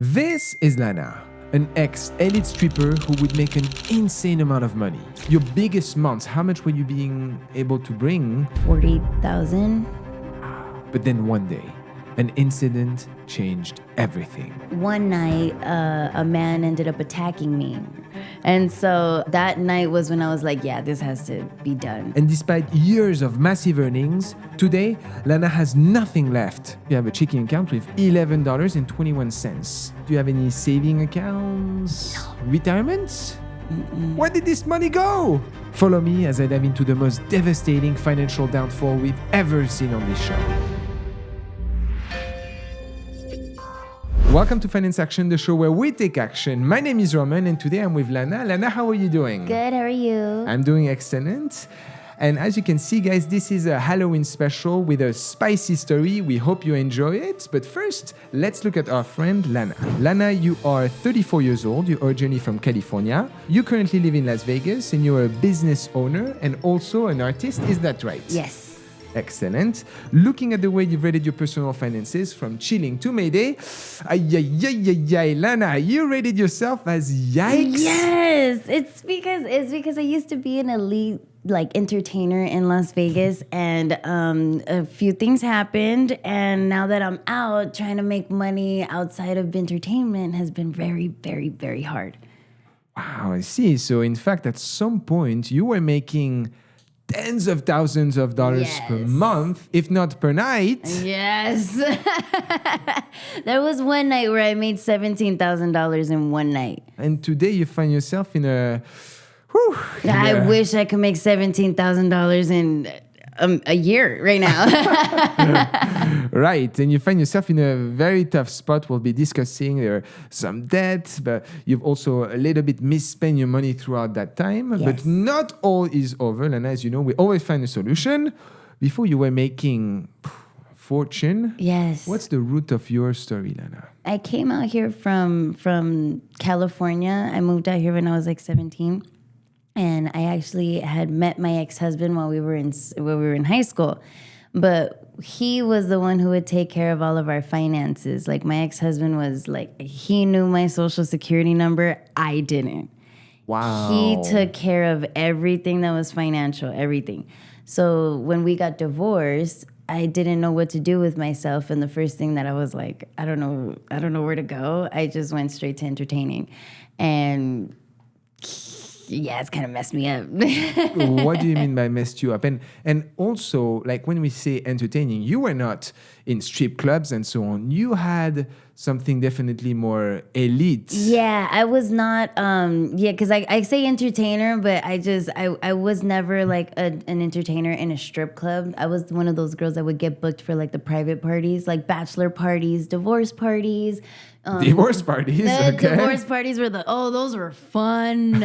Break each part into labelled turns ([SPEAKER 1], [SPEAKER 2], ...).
[SPEAKER 1] This is Lana, an ex-elite stripper who would make an insane amount of money. Your biggest months, how much were you being able to bring?
[SPEAKER 2] 40,000.
[SPEAKER 1] But then one day, an incident changed everything.
[SPEAKER 2] One night, a man ended up attacking me. And so that night was when I was like, yeah, this has to be done.
[SPEAKER 1] And despite years of massive earnings, today, Lana has nothing left. You have a checking account with $11.21. Do you have any saving accounts? No. Retirement? Where did this money go? Follow me as I dive into the most devastating financial downfall we've ever seen on this show. Welcome to Finance Action, the show where we take action. My name is Romain, and today I'm with Lana. Lana, how are you doing?
[SPEAKER 2] Good, how are you?
[SPEAKER 1] I'm doing excellent. And as you can see, guys, this is a Halloween special with a spicy story. We hope you enjoy it. But first, let's look at our friend Lana. Lana, you are 34 years old. You're originally from California. You currently live in Las Vegas, and you're a business owner and also an artist. Is that right?
[SPEAKER 2] Yes.
[SPEAKER 1] Excellent. Looking at the way you've rated your personal finances from chilling to Mayday, Lana, you rated yourself as yikes.
[SPEAKER 2] Yes, it's because I used to be an elite entertainer in Las Vegas, and a few things happened, and now that I'm out trying to make money outside of entertainment has been very, very, very hard.
[SPEAKER 1] Wow, I see. So in fact, at some point you were making tens of thousands of dollars per month, if not per night.
[SPEAKER 2] Yes. There was one night where I made $17,000 in one night.
[SPEAKER 1] And today you find yourself in a...
[SPEAKER 2] I wish I could make $17,000 in a year right now.
[SPEAKER 1] Right. And you find yourself in a very tough spot. We'll be discussing there are some debt, but you've also a little bit misspent your money throughout that time. Yes. But not all is over. And as you know, we always find a solution. Before you were making fortune.
[SPEAKER 2] Yes.
[SPEAKER 1] What's the root of your story, Lana?
[SPEAKER 2] I came out here from California. I moved out here when I was 17. And I actually had met my ex-husband while we were in high school. But he was the one who would take care of all of our finances. Like, my ex-husband was he knew my social security number. I didn't.
[SPEAKER 1] Wow.
[SPEAKER 2] He took care of everything that was financial, everything. So when we got divorced, I didn't know what to do with myself. And the first thing that I was like, I don't know where to go. I just went straight to entertaining. And yeah, it's kind of messed me up.
[SPEAKER 1] What do you mean by messed you up? And also, when we say entertaining, you were not in strip clubs and so on. You had something definitely more elite.
[SPEAKER 2] Yeah, I was not, because I say entertainer, but I was never an entertainer in a strip club. I was one of those girls that would get booked for the private parties, like bachelor parties, divorce parties.
[SPEAKER 1] Divorce parties, okay.
[SPEAKER 2] Divorce parties were those were fun.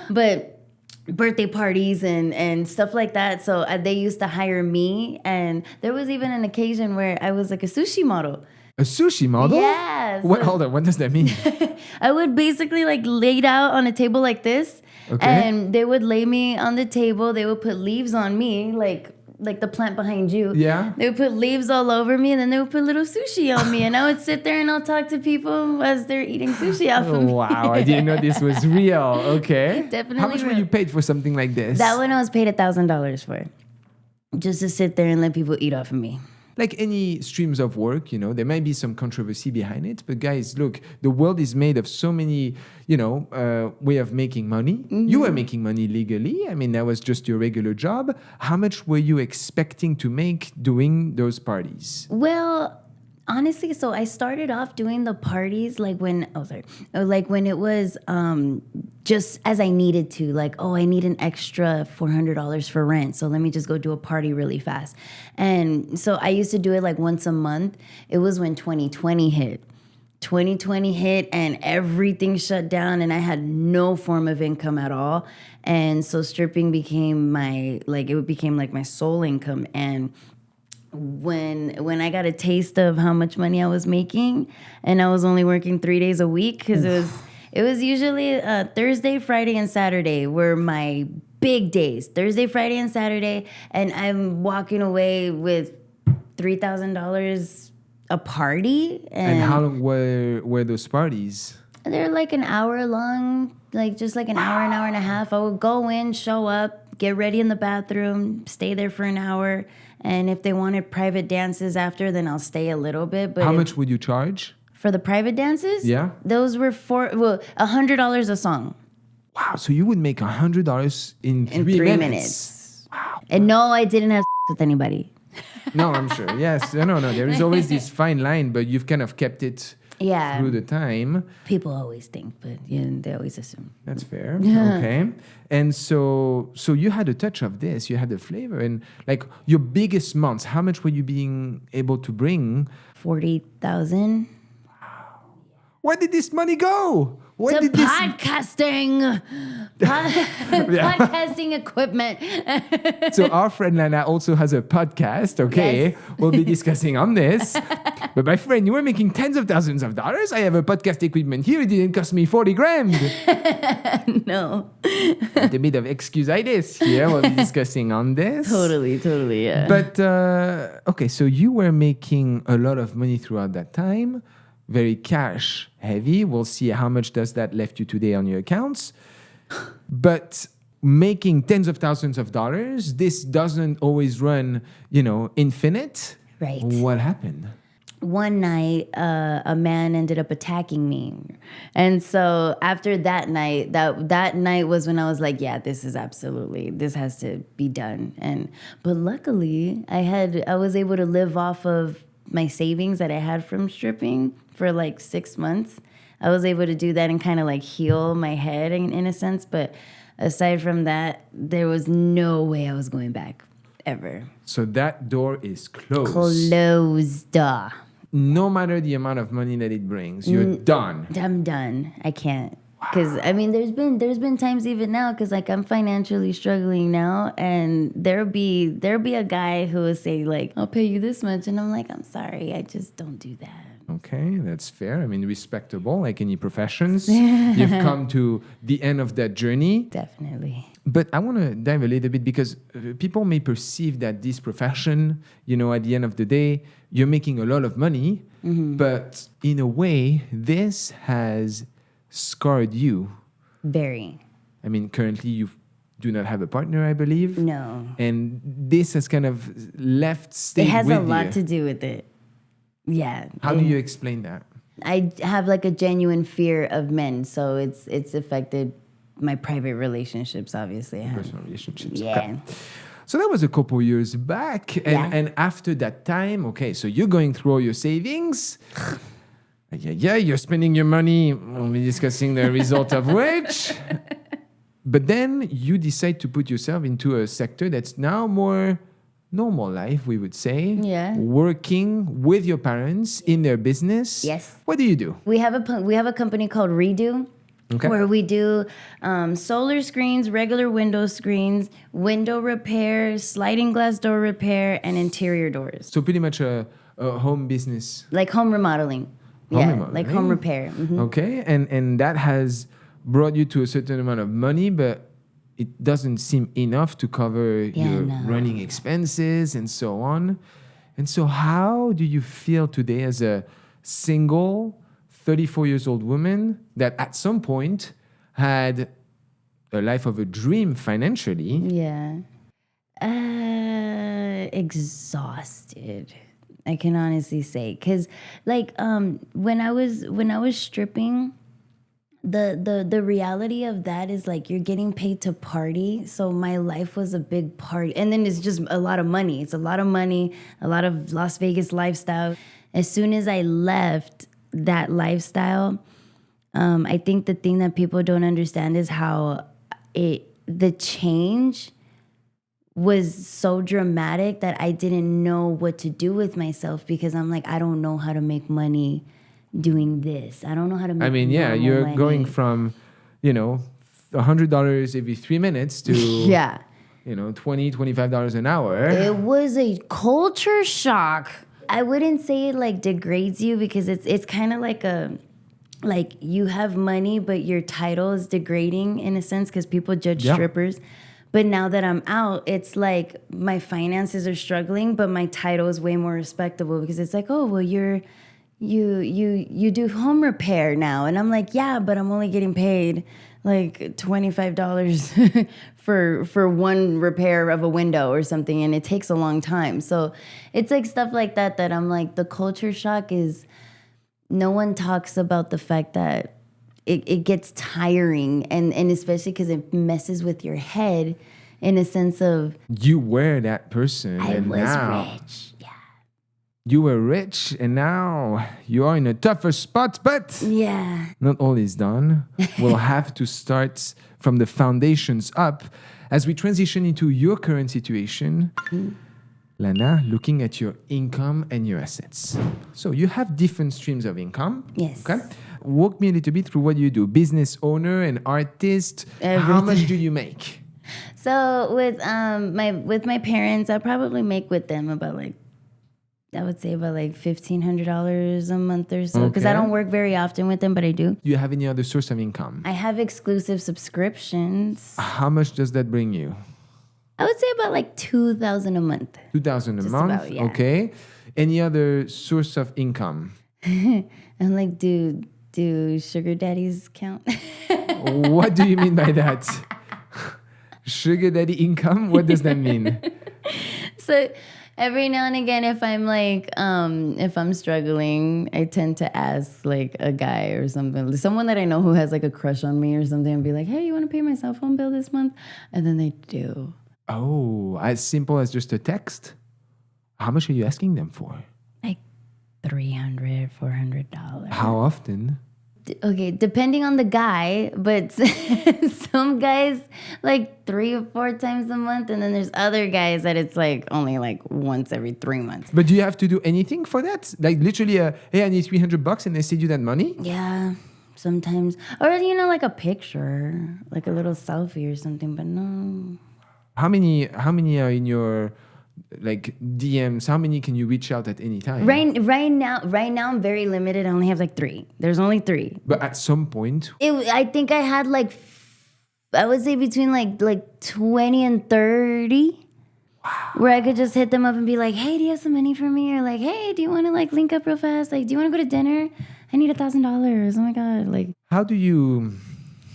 [SPEAKER 2] But birthday parties and stuff like that. So they used to hire me. And there was even an occasion where I was a sushi model.
[SPEAKER 1] A sushi model?
[SPEAKER 2] Yes.
[SPEAKER 1] Hold on, what does that mean?
[SPEAKER 2] I would basically laid out on a table like this. Okay. And they would lay me on the table. They would put leaves on me, like the plant behind you.
[SPEAKER 1] Yeah.
[SPEAKER 2] They would put leaves all over me, and then they would put little sushi on me. And I would sit there and I'll talk to people as they're eating sushi off of me.
[SPEAKER 1] Wow, I didn't know this was real. Okay.
[SPEAKER 2] Definitely.
[SPEAKER 1] How much were you paid for something like this?
[SPEAKER 2] That one I was paid $1,000 for. Just to sit there and let people eat off of me.
[SPEAKER 1] Like any streams of work, there might be some controversy behind it. But guys, look, the world is made of so many, way of making money. Mm-hmm. You were making money legally. I mean, that was just your regular job. How much were you expecting to make doing those parties?
[SPEAKER 2] Well, honestly, so I started off doing the parties when it was just as I needed to. I need an extra $400 for rent, so let me just go do a party really fast. And so I used to do it once a month. It was when 2020 hit. 2020 hit and everything shut down, and I had no form of income at all. And so stripping became my sole income. And when I got a taste of how much money I was making, and I was only working 3 days a week, because it was usually Thursday, Friday, and Saturday were my big days. Thursday, Friday, and Saturday, and I'm walking away with $3,000 a party.
[SPEAKER 1] And how long were those parties?
[SPEAKER 2] They're like an hour long, like just like an hour and a half. I would go in, show up, get ready in the bathroom, stay there for an hour. And if they wanted private dances after, then I'll stay a little bit. But
[SPEAKER 1] how much would you charge?
[SPEAKER 2] For the private dances?
[SPEAKER 1] Yeah.
[SPEAKER 2] Those were $100 a song.
[SPEAKER 1] Wow. So you would make $100 in 3 minutes. Wow.
[SPEAKER 2] And no, I didn't have with anybody.
[SPEAKER 1] No, I'm sure. Yes. No. There is always this fine line, but you've kind of kept it through the time.
[SPEAKER 2] People always think, but they always assume.
[SPEAKER 1] That's fair. Okay. And so you had a touch of this. You had the flavor. And like your biggest months, how much were you being able to bring?
[SPEAKER 2] 40,000.
[SPEAKER 1] Where did this money go?
[SPEAKER 2] To podcasting. Podcasting equipment.
[SPEAKER 1] So our friend Lana also has a podcast, okay? Yes. We'll be discussing on this. But my friend, you were making tens of thousands of dollars. I have a podcast equipment here. It didn't cost me 40 grand.
[SPEAKER 2] No.
[SPEAKER 1] A bit of excuse-itis here. We'll be discussing on this.
[SPEAKER 2] Totally, yeah.
[SPEAKER 1] But, okay, so you were making a lot of money throughout that time. Very cash heavy. We'll see how much does that left you today on your accounts. But making tens of thousands of dollars, this doesn't always run, infinite.
[SPEAKER 2] Right.
[SPEAKER 1] What happened?
[SPEAKER 2] One night, a man ended up attacking me. And so after that night, that night was when I was like, yeah, this has to be done. But luckily, I was able to live off of my savings that I had from stripping for like 6 months. I was able to do that and kind of like heal my head in a sense. But aside from that, there was no way I was going back ever.
[SPEAKER 1] So that door is closed.
[SPEAKER 2] Closed.
[SPEAKER 1] No matter the amount of money that it brings, you're done.
[SPEAKER 2] I'm done. I can't. Because I mean, there's been times even now, because like I'm financially struggling now, and there'll be a guy who will say like, I'll pay you this much, and I'm like, I'm sorry, I just don't do that.
[SPEAKER 1] Okay, that's fair. I mean, respectable, like any professions. You've come to the end of that journey.
[SPEAKER 2] Definitely.
[SPEAKER 1] But I want to dive a little bit, because people may perceive that this profession, at the end of the day, you're making a lot of money, but in a way, this has scarred you.
[SPEAKER 2] Very.
[SPEAKER 1] I mean, currently you do not have a partner, I believe.
[SPEAKER 2] No.
[SPEAKER 1] And this has kind of stayed with you.
[SPEAKER 2] It has a lot to do with it. Yeah.
[SPEAKER 1] How do you explain that?
[SPEAKER 2] I have like a genuine fear of men, so it's affected my private relationships, obviously.
[SPEAKER 1] Personal relationships.
[SPEAKER 2] Yeah.
[SPEAKER 1] Okay. So that was a couple years back. And after that time, okay, so you're going through all your savings. Yeah, you're spending your money. We'll be discussing the result of which. But then you decide to put yourself into a sector that's now more normal life, we would say.
[SPEAKER 2] Yeah.
[SPEAKER 1] Working with your parents in their business.
[SPEAKER 2] Yes.
[SPEAKER 1] What do you do?
[SPEAKER 2] We have a company called Redo. Okay. Where we do solar screens, regular window screens, window repair, sliding glass door repair, and interior doors.
[SPEAKER 1] So pretty much a home business.
[SPEAKER 2] Like home remodeling. Like home repair. Mm-hmm.
[SPEAKER 1] Okay, and that has brought you to a certain amount of money, but it doesn't seem enough to cover your running expenses and so on. And so how do you feel today as a single 34-year-old woman that at some point had a life of a dream financially?
[SPEAKER 2] Yeah. Exhausted, I can honestly say. Because like when I was stripping, the reality of that is like you're getting paid to party. So my life was a big party. And then it's just a lot of money. It's a lot of money, a lot of Las Vegas lifestyle. As soon as I left that lifestyle, I think the thing that people don't understand is how the change was so dramatic that I didn't know what to do with myself, because I'm like, I don't know how to make money doing this. I don't know how to make money.
[SPEAKER 1] You're going from, $100 every 3 minutes to $20, $25 an hour.
[SPEAKER 2] It was a culture shock. I wouldn't say it like degrades you, because it's kind of like you have money, but your title is degrading in a sense, because people judge strippers. But now that I'm out, it's like my finances are struggling, but my title is way more respectable because it's like, oh, well, you do home repair now. And I'm like, yeah, but I'm only getting paid like $25 for one repair of a window or something, and it takes a long time. So it's like stuff like that I'm like, the culture shock is, no one talks about the fact that it gets tiring, and especially because it messes with your head in a sense of...
[SPEAKER 1] You were that person.
[SPEAKER 2] I
[SPEAKER 1] and
[SPEAKER 2] was
[SPEAKER 1] now
[SPEAKER 2] rich. Yeah.
[SPEAKER 1] You were rich, and now you are in a tougher spot, but
[SPEAKER 2] Yeah.
[SPEAKER 1] not all is done. We'll have to start from the foundations up as we transition into your current situation. Lana, looking at your income and your assets. So you have different streams of income.
[SPEAKER 2] Yes.
[SPEAKER 1] Okay. Walk me a little bit through what you do. Business owner, an artist.
[SPEAKER 2] Everything.
[SPEAKER 1] How much do you make?
[SPEAKER 2] So with my parents, I probably make with them about like, I would say about like $1,500 a month or so, because I don't work very often with them, but I do.
[SPEAKER 1] Do you have any other source of income?
[SPEAKER 2] I have exclusive subscriptions.
[SPEAKER 1] How much does that bring you?
[SPEAKER 2] I would say about like $2,000 a month.
[SPEAKER 1] $2,000 a
[SPEAKER 2] Just
[SPEAKER 1] month.
[SPEAKER 2] about, yeah.
[SPEAKER 1] Okay. Any other source of income?
[SPEAKER 2] I'm like, do sugar daddies count?
[SPEAKER 1] What do you mean by that? Sugar daddy income? What does that mean?
[SPEAKER 2] So every now and again, if I'm like, if I'm struggling, I tend to ask like a guy or something, someone that I know who has like a crush on me or something, and be like, hey, you want to pay my cell phone bill this month? And then they do.
[SPEAKER 1] Oh, as simple as just a text? How much are you asking them for?
[SPEAKER 2] Like $300, $400.
[SPEAKER 1] How often?
[SPEAKER 2] Okay, depending on the guy, but some guys like 3 or 4 times a month, and then there's other guys that it's like only like once every 3 months.
[SPEAKER 1] But do you have to do anything for that? Like literally, hey, I need $300 and they send you that money?
[SPEAKER 2] Yeah, sometimes. Or, like a picture, like a little selfie or something, but no.
[SPEAKER 1] How many are in your like DMs? How many can you reach out at any time?
[SPEAKER 2] Right now I'm very limited. I only have like 3. There's only 3.
[SPEAKER 1] But at some point,
[SPEAKER 2] I think I had like, I would say between like 20 and 30. Wow. Where I could just hit them up and be like, hey, do you have some money for me? Or like, hey, do you want to like link up real fast? Like, do you want to go to dinner? I need $1,000. Oh my God. Like,
[SPEAKER 1] how do you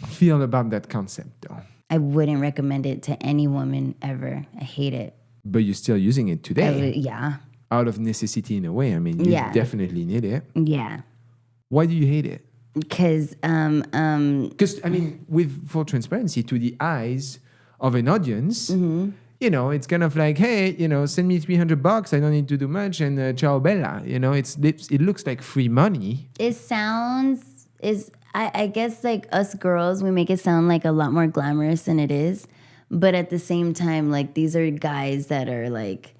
[SPEAKER 1] feel about that concept though?
[SPEAKER 2] I wouldn't recommend it to any woman ever. I hate it.
[SPEAKER 1] But you're still using it today.
[SPEAKER 2] Yeah.
[SPEAKER 1] Out of necessity in a way. I mean, you definitely need it.
[SPEAKER 2] Yeah.
[SPEAKER 1] Why do you hate it?
[SPEAKER 2] Because,
[SPEAKER 1] I mean, with full transparency, to the eyes of an audience, it's kind of like, hey, send me $300. I don't need to do much, and ciao bella. It looks like free money.
[SPEAKER 2] I guess like us girls, we make it sound like a lot more glamorous than it is. But at the same time, like these are guys that are like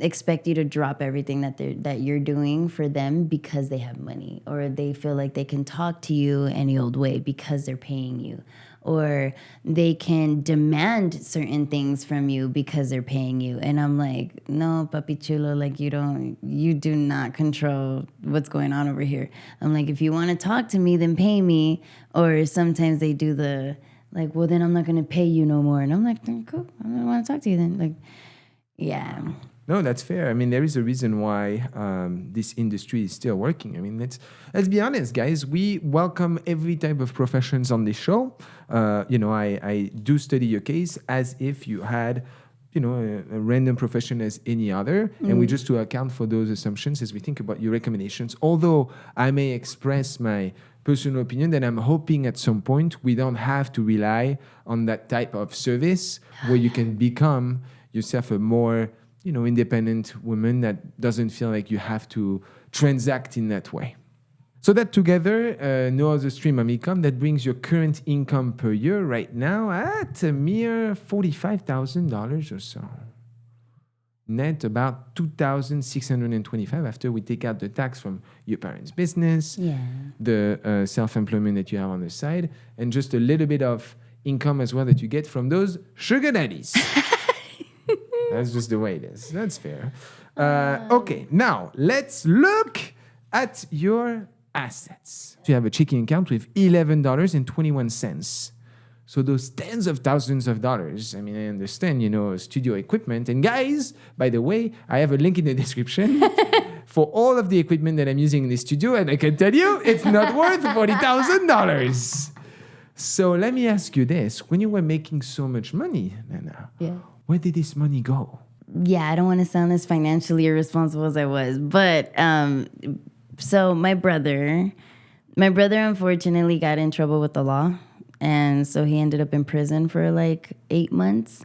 [SPEAKER 2] expect you to drop everything that you're doing for them because they have money, or they feel like they can talk to you any old way because they're paying you, or they can demand certain things from you because they're paying you. And I'm like, no, papi chulo, like you do not control what's going on over here. I'm like, if you want to talk to me, then pay me. Or sometimes they do the like, well, then I'm not going to pay you no more. And I'm like, cool, I don't want to talk to you then. Like, yeah.
[SPEAKER 1] No, that's fair. I mean, there is a reason why this industry is still working. I mean, let's be honest, guys. We welcome every type of professions on this show. I do study your case as if you had, a random profession as any other. And we just to account for those assumptions as we think about your recommendations. Although I may express my personal opinion that I'm hoping at some point we don't have to rely on that type of service where you can become yourself a more independent woman that doesn't feel like you have to transact in that way. So that together, no other stream of income, that brings your current income per year right now at a mere $45,000 or so. Net about $2,625 after we take out the tax from your parents' business, the self-employment that you have on the side, and just a little bit of income as well that you get from those sugar daddies. That's just the way it is. That's fair. Okay, now let's look at your assets. So you have a checking account with $11.21. So those tens of thousands of dollars, I mean, I understand, studio equipment. And guys, by the way, I have a link in the description for all of the equipment that I'm using in the studio. And I can tell you, it's not worth $40,000. So let me ask you this. When you were making so much money, Nana, where did this money go?
[SPEAKER 2] Yeah, I don't want to sound as financially irresponsible as I was. But so my brother unfortunately got in trouble with the law. And so he ended up in prison for like 8 months.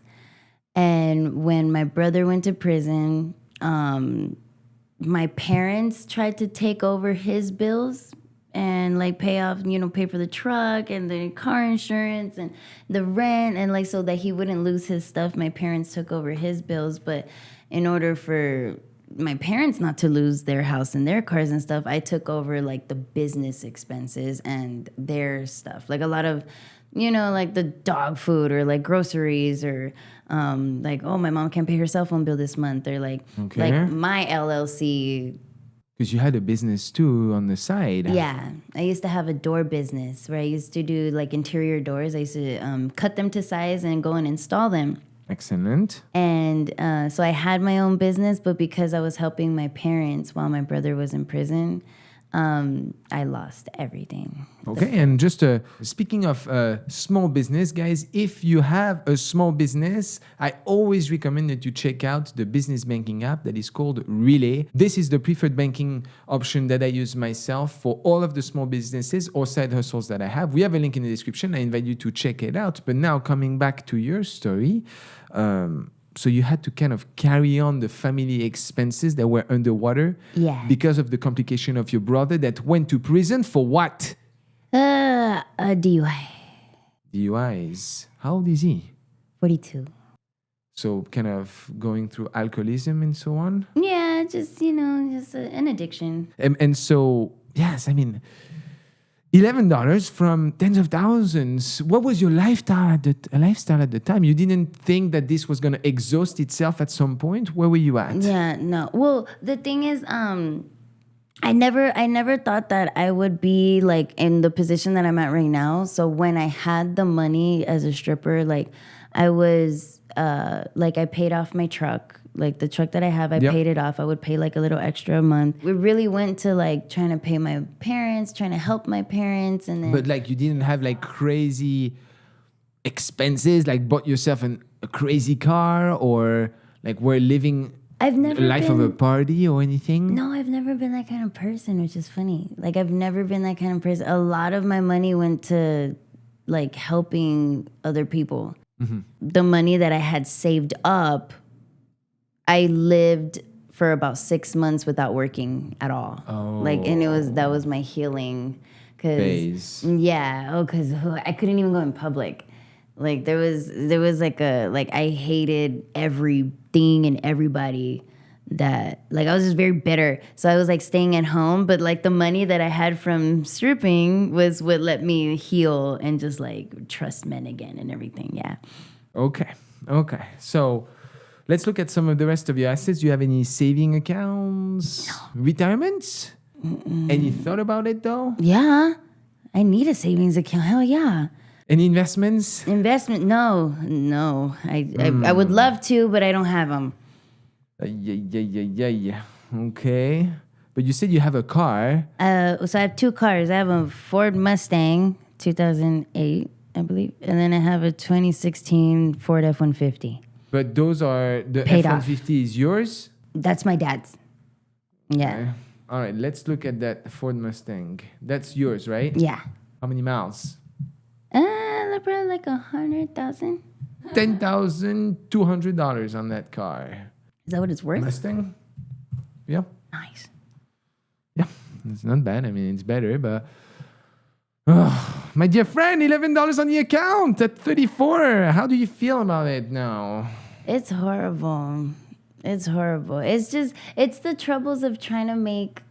[SPEAKER 2] And when my brother went to prison, my parents tried to take over his bills and like pay off, pay for the truck and the car insurance and the rent. And like, so that he wouldn't lose his stuff, my parents took over his bills. But in order for my parents not to lose their house and their cars and stuff, I took over like the business expenses and their stuff. Like a lot of, like the dog food or like groceries or like, oh, my mom can't pay her cell phone bill this month, or like my LLC.
[SPEAKER 1] Because you had a business too on the side.
[SPEAKER 2] Yeah. I used to have a door business where I used to do like interior doors. I used to cut them to size and go and install them.
[SPEAKER 1] Excellent.
[SPEAKER 2] And so I had my own business, but because I was helping my parents while my brother was in prison, I lost everything.
[SPEAKER 1] Okay, and just speaking of small business, guys, if you have a small business, I always recommend that you check out the business banking app that is called Relay. This is the preferred banking option that I use myself for all of the small businesses or side hustles that I have. We have a link in the description. I invite you to check it out. But now coming back to your story, so you had to kind of carry on the family expenses that were underwater because of the complication of your brother that went to prison for what?
[SPEAKER 2] A DUI.
[SPEAKER 1] DUIs. How old is he?
[SPEAKER 2] 42.
[SPEAKER 1] So kind of going through alcoholism and so on?
[SPEAKER 2] Yeah, just an addiction.
[SPEAKER 1] And so, yes, I mean, $11 from tens of thousands. What was your lifestyle at the time? You didn't think that this was going to exhaust itself at some point? Where were you at?
[SPEAKER 2] Yeah, no. Well, the thing is, I never thought that I would be like in the position that I'm at right now. So when I had the money as a stripper, like I was I paid off my truck. Like the truck that I have, I paid it off. I would pay like a little extra a month. We really went to like trying to pay my parents, trying to help my parents, and then.
[SPEAKER 1] But like you didn't have like crazy expenses, like bought yourself a crazy car, or like were living
[SPEAKER 2] I've never
[SPEAKER 1] life of a party or anything.
[SPEAKER 2] No, I've never been that kind of person, which is funny. Like I've never been that kind of person. A lot of my money went to like helping other people. Mm-hmm. The money that I had saved up, I lived for about 6 months without working at all. Oh. Like, and that was my healing.
[SPEAKER 1] Phase.
[SPEAKER 2] Yeah. Because I couldn't even go in public. Like there was I hated everything and everybody that, like, I was just very bitter. So I was like staying at home, but like the money that I had from stripping was what let me heal and just like trust men again and everything. Yeah.
[SPEAKER 1] Okay. So let's look at some of the rest of your assets. Do you have any saving accounts? No. Retirements? Mm-mm. Any thought about it though?
[SPEAKER 2] Yeah. I need a savings account. Hell yeah.
[SPEAKER 1] Any investments?
[SPEAKER 2] No. I would love to, but I don't have them.
[SPEAKER 1] Yeah. Okay. But you said you have a car.
[SPEAKER 2] So I have 2 cars. I have a Ford Mustang, 2008, I believe. And then I have a 2016 Ford F-150.
[SPEAKER 1] But those are, the
[SPEAKER 2] Paid
[SPEAKER 1] F-150
[SPEAKER 2] off.
[SPEAKER 1] is yours?
[SPEAKER 2] That's my dad's. Yeah.
[SPEAKER 1] Okay. All right, let's look at that Ford Mustang. That's yours, right?
[SPEAKER 2] Yeah.
[SPEAKER 1] How many miles?
[SPEAKER 2] Probably like 100,000.
[SPEAKER 1] $10,200 on that car.
[SPEAKER 2] Is that what it's worth?
[SPEAKER 1] Mustang? Yeah.
[SPEAKER 2] Nice.
[SPEAKER 1] Yeah, it's not bad. I mean, it's better, but... my dear friend, $11 on the account at 34. How do you feel about it now?
[SPEAKER 2] It's horrible. It's the troubles of trying to make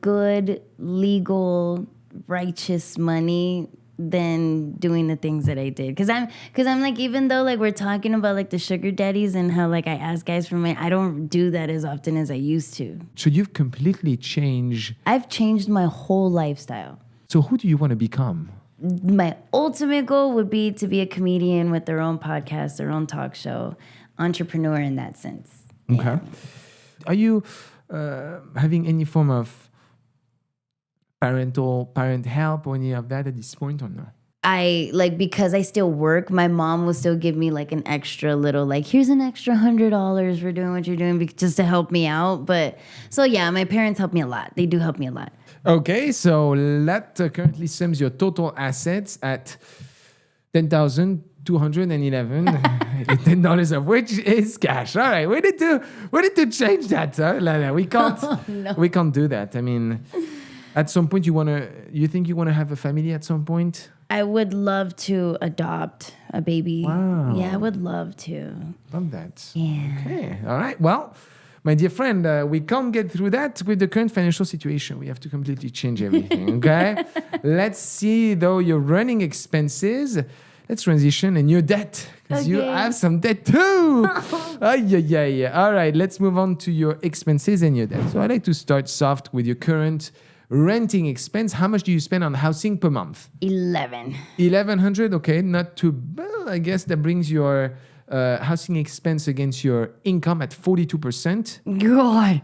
[SPEAKER 2] good, legal, righteous money than doing the things that I did. Cause I'm like, even though like we're talking about like the sugar daddies and how like I ask guys for money, I don't do that as often as I used to.
[SPEAKER 1] So you've completely changed.
[SPEAKER 2] I've changed my whole lifestyle.
[SPEAKER 1] So who do you want to become?
[SPEAKER 2] my ultimate goal would be to be a comedian with their own podcast, their own talk show, entrepreneur in that sense.
[SPEAKER 1] Okay. Are you having any form of parent help or any of that at this point or no?
[SPEAKER 2] Because I still work, my mom will still give me like an extra little, like, here's an extra $100 for doing what you're doing just to help me out. But so yeah, my parents help me a lot. They do help me a lot.
[SPEAKER 1] Okay, so that currently sums your total assets at $10,211, $10 of which is cash. All right, we need to change that, huh? Lana, we can't do that. I mean, at some point you think you wanna have a family at some point?
[SPEAKER 2] I would love to adopt a baby.
[SPEAKER 1] Wow.
[SPEAKER 2] Yeah, I would love to.
[SPEAKER 1] Love that.
[SPEAKER 2] Yeah.
[SPEAKER 1] Okay. All right. Well, my dear friend, we can't get through that with the current financial situation. We have to completely change everything. Okay. Let's see, though, your running expenses. Let's transition and your debt, because you have some debt too. Yeah. All right. Let's move on to your expenses and your debt. So I like to start soft with your current renting expense. How much do you spend on housing per month?
[SPEAKER 2] 1,100.
[SPEAKER 1] Okay, not too bad. I guess that brings your housing expense against your income at 42%.
[SPEAKER 2] God.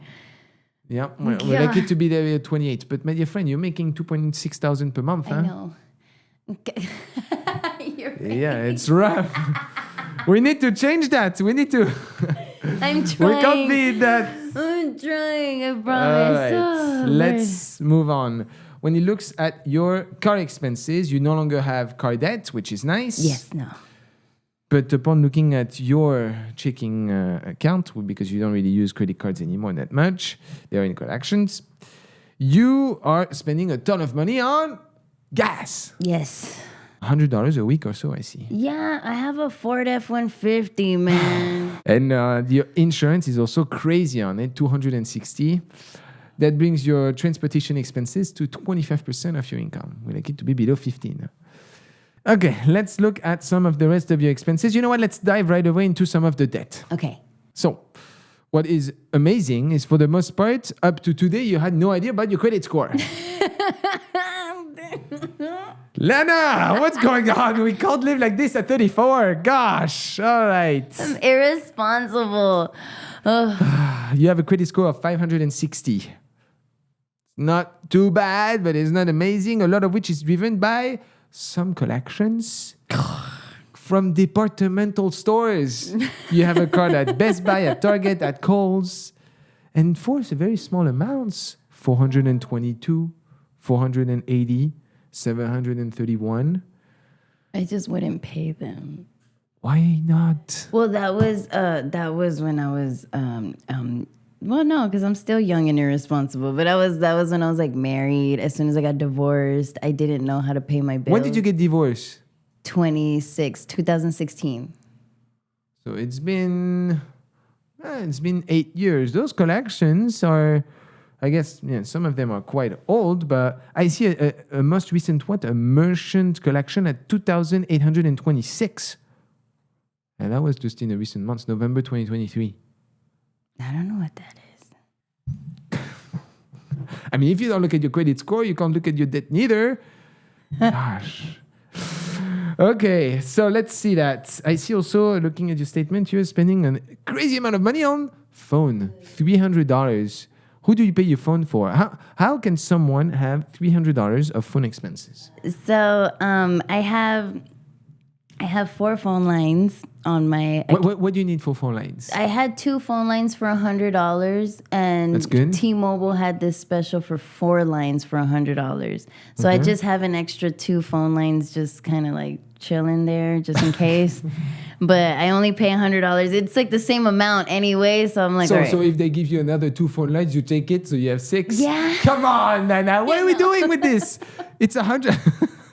[SPEAKER 1] Yeah, we'd like it to be there at 28. But my dear friend, you're making 2.6 thousand per month, huh?
[SPEAKER 2] I know. Okay. You're right.
[SPEAKER 1] Yeah, it's rough. We need to change that. We need to.
[SPEAKER 2] I'm trying.
[SPEAKER 1] We can't be that.
[SPEAKER 2] I'm trying, I promise.
[SPEAKER 1] All right, let's move on. When it looks at your car expenses, you no longer have car debt, which is nice.
[SPEAKER 2] Yes, no.
[SPEAKER 1] But upon looking at your checking account, because you don't really use credit cards anymore that much, they're in collections, you are spending a ton of money on gas.
[SPEAKER 2] Yes.
[SPEAKER 1] $100 a week or so, I see.
[SPEAKER 2] Yeah, I have a Ford F-150, man.
[SPEAKER 1] And your insurance is also crazy on it, $260. That brings your transportation expenses to 25% of your income. We like it to be below 15. Okay, let's look at some of the rest of your expenses. You know what? Let's dive right away into some of the debt.
[SPEAKER 2] Okay.
[SPEAKER 1] So, what is amazing is, for the most part, up to today, you had no idea about your credit score. Lana, what's going on? We can't live like this at 34. Gosh. All right.
[SPEAKER 2] I'm irresponsible.
[SPEAKER 1] You have a credit score of 560. Not too bad, but it's not amazing. A lot of which is driven by some collections from departmental stores. You have a card at Best Buy, at Target, at Kohl's. And for very small amounts, 422, 480, 731.
[SPEAKER 2] I just wouldn't pay them.
[SPEAKER 1] Why not?
[SPEAKER 2] Well, that was when I was well, no, because I'm still young and irresponsible. But that was when I was like married. As soon as I got divorced, I didn't know how to pay my bills.
[SPEAKER 1] When did you get divorced?
[SPEAKER 2] 2016.
[SPEAKER 1] So it's been 8 years. Those collections are, I guess, some of them are quite old, but I see a most recent a merchant collection at 2,826. And that was just in the recent months, November 2023.
[SPEAKER 2] I don't know what that is.
[SPEAKER 1] I mean, if you don't look at your credit score, you can't look at your debt neither. Gosh. Okay, so let's see that. I see also, looking at your statement, you're spending a crazy amount of money on phone, $300. Who do you pay your phone for? How can someone have $300 of phone expenses?
[SPEAKER 2] So I have 4 phone lines on my.
[SPEAKER 1] What do you need for phone lines?
[SPEAKER 2] I had 2 phone lines for $100, and
[SPEAKER 1] that's good.
[SPEAKER 2] T-Mobile had this special for 4 lines for $100. So I just have an extra 2 phone lines, just kind of like chilling there, just in case. But I only pay $100. It's like the same amount anyway, so I'm like, all right.
[SPEAKER 1] So if they give you another 2 phone lines, you take it, so you have 6.
[SPEAKER 2] Yeah.
[SPEAKER 1] Come on, Nana. What are we doing with this? It's 100.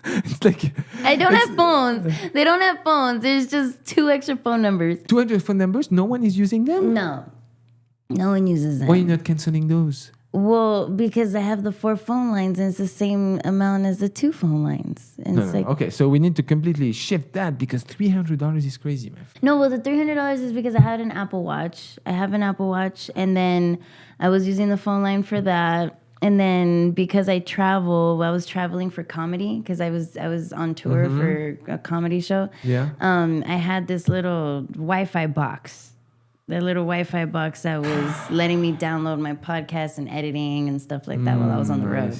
[SPEAKER 1] It's like
[SPEAKER 2] I don't have phones. They don't have phones. There's just 2 extra phone numbers.
[SPEAKER 1] 200 phone numbers? No one is using them?
[SPEAKER 2] No one uses them.
[SPEAKER 1] Why are you not canceling those?
[SPEAKER 2] Well, because I have the 4 phone lines and it's the same amount as the 2 phone lines. And
[SPEAKER 1] No. Okay, so we need to completely shift that, because $300 is crazy, man.
[SPEAKER 2] No, well, the $300 is because I had an Apple Watch. I have an Apple Watch, and then I was using the phone line for that. And then because I was traveling for comedy because I was on tour for a comedy show.
[SPEAKER 1] Yeah.
[SPEAKER 2] I had this little Wi-Fi box. The little Wi-Fi box that was letting me download my podcast and editing and stuff like that while I was on the road.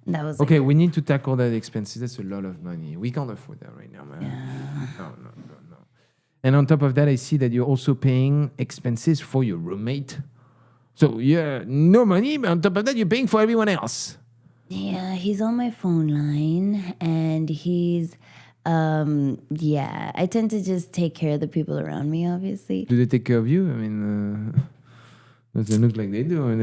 [SPEAKER 2] And that was
[SPEAKER 1] okay, we need to tackle that expenses. That's a lot of money. We can't afford that right now, man.
[SPEAKER 2] Yeah.
[SPEAKER 1] No. And on top of that, I see that you're also paying expenses for your roommate. So yeah, no money, but on top of that, you're paying for everyone else.
[SPEAKER 2] Yeah, he's on my phone line, and he's, I tend to just take care of the people around me, obviously.
[SPEAKER 1] Do they take care of you? I mean, doesn't look like they do. And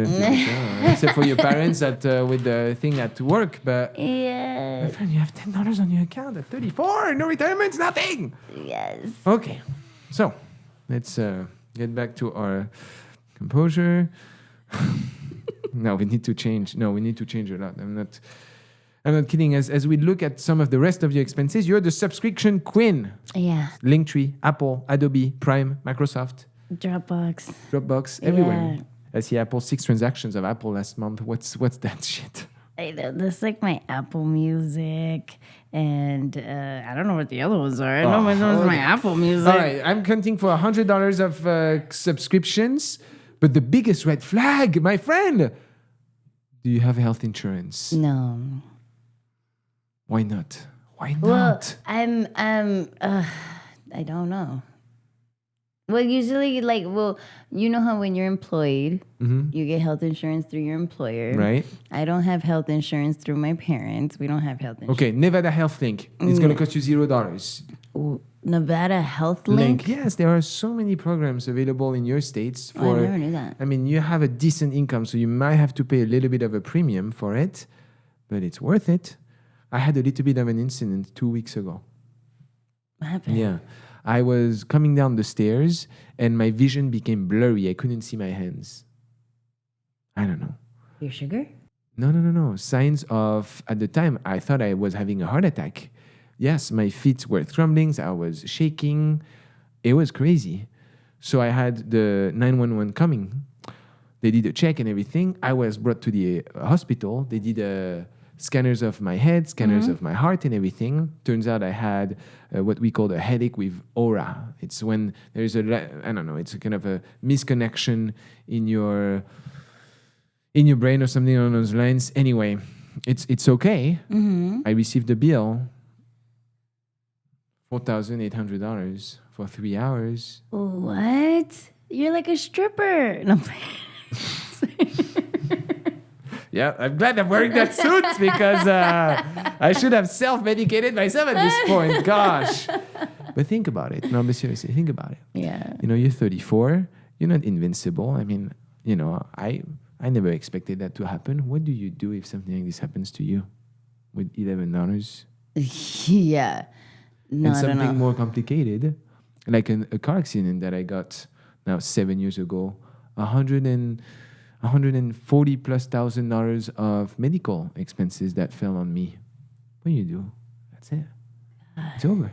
[SPEAKER 1] except for your parents with the thing at work. But
[SPEAKER 2] Yeah.
[SPEAKER 1] my friend, you have $10 on your account at 34. No retirement, nothing.
[SPEAKER 2] Yes.
[SPEAKER 1] Okay, so let's get back to our composure. No, we need to change. No, we need to change a lot. I'm not kidding. As we look at some of the rest of your expenses, you're the subscription queen.
[SPEAKER 2] Yeah.
[SPEAKER 1] Linktree, Apple, Adobe, Prime, Microsoft,
[SPEAKER 2] Dropbox,
[SPEAKER 1] everywhere.
[SPEAKER 2] Yeah.
[SPEAKER 1] I see Apple 6 transactions of Apple last month. What's that shit?
[SPEAKER 2] I know, that's like my Apple Music, and I don't know what the other ones are. I know which one's my Apple Music.
[SPEAKER 1] All right, I'm counting for $100 of subscriptions, but the biggest red flag, my friend, do you have health insurance?
[SPEAKER 2] No.
[SPEAKER 1] Why not? Why
[SPEAKER 2] Well,
[SPEAKER 1] not?
[SPEAKER 2] I don't know. Well, usually, you know how when you're employed, you get health insurance through your employer.
[SPEAKER 1] Right.
[SPEAKER 2] I don't have health insurance through my parents. We don't have health insurance.
[SPEAKER 1] Okay, Nevada Health Link. It's going to cost you $0.
[SPEAKER 2] Ooh, Nevada Health Link?
[SPEAKER 1] Yes, there are so many programs available in your states for.
[SPEAKER 2] I never knew that.
[SPEAKER 1] I mean, you have a decent income, so you might have to pay a little bit of a premium for it, but it's worth it. I had a little bit of an incident 2 weeks ago.
[SPEAKER 2] What happened?
[SPEAKER 1] Yeah. I was coming down the stairs and my vision became blurry. I couldn't see my hands. I don't know.
[SPEAKER 2] Your sugar?
[SPEAKER 1] No. Signs of, at the time, I thought I was having a heart attack. Yes, my feet were trembling. I was shaking. It was crazy. So I had the 911 coming. They did a check and everything. I was brought to the hospital. They did scanners of my head, scanners of my heart and everything. Turns out I had what we call a headache with aura. It's when there's it's a kind of a misconnection in your brain or something along those lines. Anyway, it's okay. I received a bill, $4,800 for 3 hours.
[SPEAKER 2] What? You're like a stripper. No.
[SPEAKER 1] Yeah, I'm glad I'm wearing that suit because I should have self-medicated myself at this point. Gosh. But think about it. No, but seriously, think about it.
[SPEAKER 2] Yeah.
[SPEAKER 1] You're 34. You're not invincible. I mean, I never expected that to happen. What do you do if something like this happens to you with $11?
[SPEAKER 2] Yeah. No,
[SPEAKER 1] and
[SPEAKER 2] I don't know.
[SPEAKER 1] something more complicated, like a car accident that I got now 7 years ago, $140,000+ of medical expenses that fell on me. What do you do? That's it. It's over.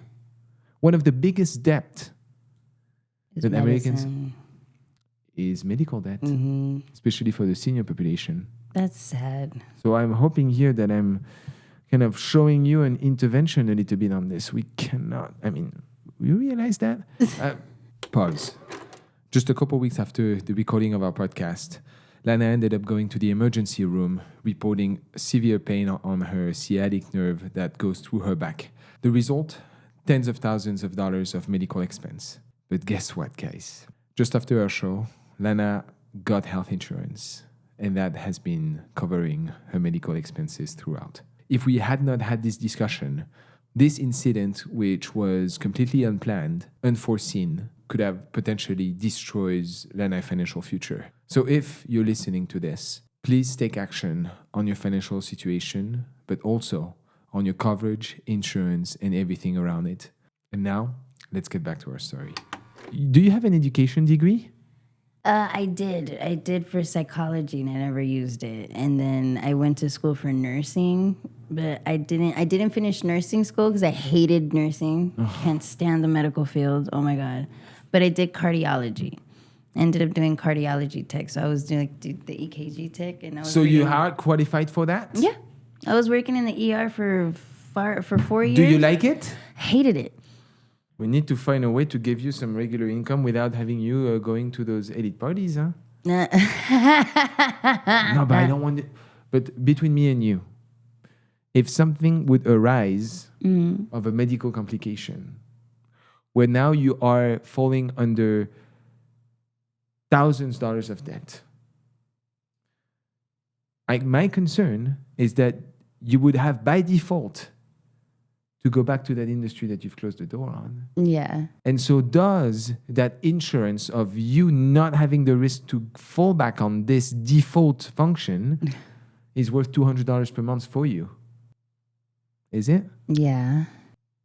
[SPEAKER 1] One of the biggest debt that Americans is medical debt, especially for the senior population.
[SPEAKER 2] That's sad.
[SPEAKER 1] So I'm hoping here that I'm kind of showing you an intervention a little bit on this. We cannot, you realize that? Pause. Just a couple weeks after the recording of our podcast, Lana ended up going to the emergency room, reporting severe pain on her sciatic nerve that goes through her back. The result? Tens of thousands of dollars of medical expense. But guess what, guys? Just after our show, Lana got health insurance, and that has been covering her medical expenses throughout. If we had not had this discussion, this incident, which was completely unplanned, unforeseen, could have potentially destroyed Lana's financial future. So if you're listening to this, please take action on your financial situation, but also on your coverage, insurance, and everything around it. And now, let's get back to our story. Do you have an education degree?
[SPEAKER 2] I did for psychology, and I never used it. And then I went to school for nursing, but I didn't finish nursing school because I hated nursing. Can't stand the medical field. Oh my God. But I did cardiology. Ended up doing cardiology tech. So I was doing the EKG tech. And I was
[SPEAKER 1] So you are qualified for that?
[SPEAKER 2] Yeah. I was working in the ER for 4 years.
[SPEAKER 1] Do you like it?
[SPEAKER 2] Hated it.
[SPEAKER 1] We need to find a way to give you some regular income without having you going to those elite parties, huh? No, but I don't want it. But between me and you, if something would arise of a medical complication, where now you are falling under thousands of dollars of debt, my concern is that you would have by default to go back to that industry that you've closed the door on.
[SPEAKER 2] Yeah.
[SPEAKER 1] And so does that insurance of you not having the risk to fall back on this default function is worth $200 per month for you? Is it?
[SPEAKER 2] Yeah.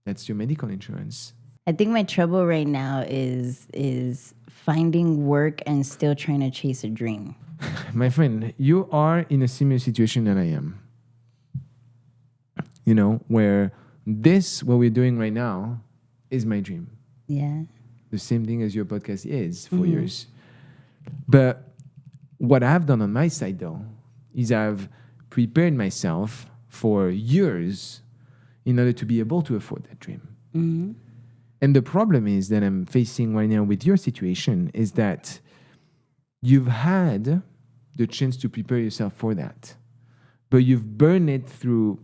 [SPEAKER 1] That's your medical insurance.
[SPEAKER 2] I think my trouble right now is finding work and still trying to chase a dream.
[SPEAKER 1] My friend, you are in a similar situation that I am. You know, where what we're doing right now is my dream.
[SPEAKER 2] Yeah.
[SPEAKER 1] The same thing as your podcast is for yours. But what I've done on my side, though, is I've prepared myself for years in order to be able to afford that dream.
[SPEAKER 2] Mm-hmm.
[SPEAKER 1] And the problem is that I'm facing right now with your situation is that you've had the chance to prepare yourself for that, but you've burned it through,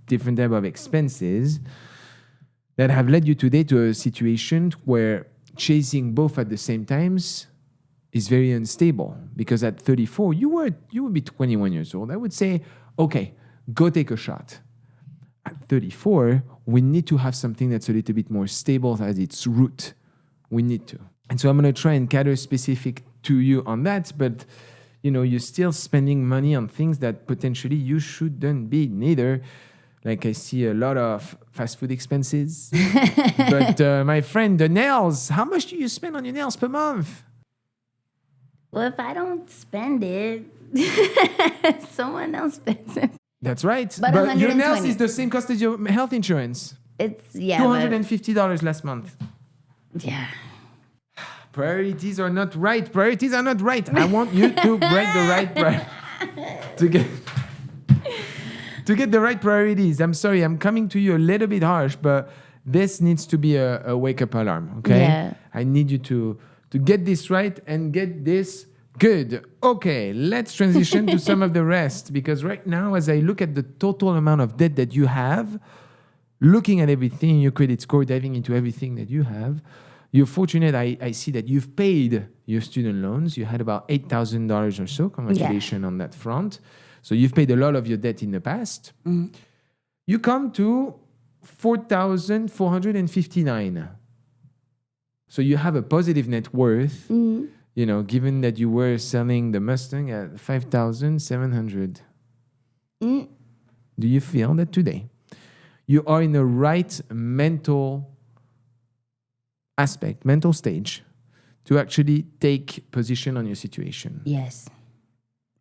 [SPEAKER 1] different type of expenses that have led you today to a situation where chasing both at the same times is very unstable. Because at 34, you would be 21 years old. I would say, okay, go take a shot. At 34, we need to have something that's a little bit more stable at its root. We need to. And so I'm going to try and cater specific to you on that, but you're still spending money on things that potentially you shouldn't be neither. Like I see a lot of fast food expenses. But my friend, the nails, how much do you spend on your nails per month?
[SPEAKER 2] Well, if I don't spend it, someone else spends it.
[SPEAKER 1] That's right.
[SPEAKER 2] But
[SPEAKER 1] your nails is the same cost as your health insurance.
[SPEAKER 2] It's,
[SPEAKER 1] $250 last month.
[SPEAKER 2] Yeah.
[SPEAKER 1] Priorities are not right. Priorities are not right. I want you to break the right to get the right priorities. I'm sorry, I'm coming to you a little bit harsh, but this needs to be a wake-up alarm, okay?
[SPEAKER 2] Yeah.
[SPEAKER 1] I need you to get this right and get this good. Okay, let's transition to some of the rest, because right now, as I look at the total amount of debt that you have, looking at everything, your credit score, diving into everything that you have, you're fortunate. I see that you've paid your student loans. You had about $8,000 or so. Congratulations on that front. So you've paid a lot of your debt in the past. Mm-hmm. You come to $4,459. So you have a positive net worth, given that you were selling the Mustang at $5,700. Do you feel that today you are in the right mental stage to actually take position on your situation?
[SPEAKER 2] Yes.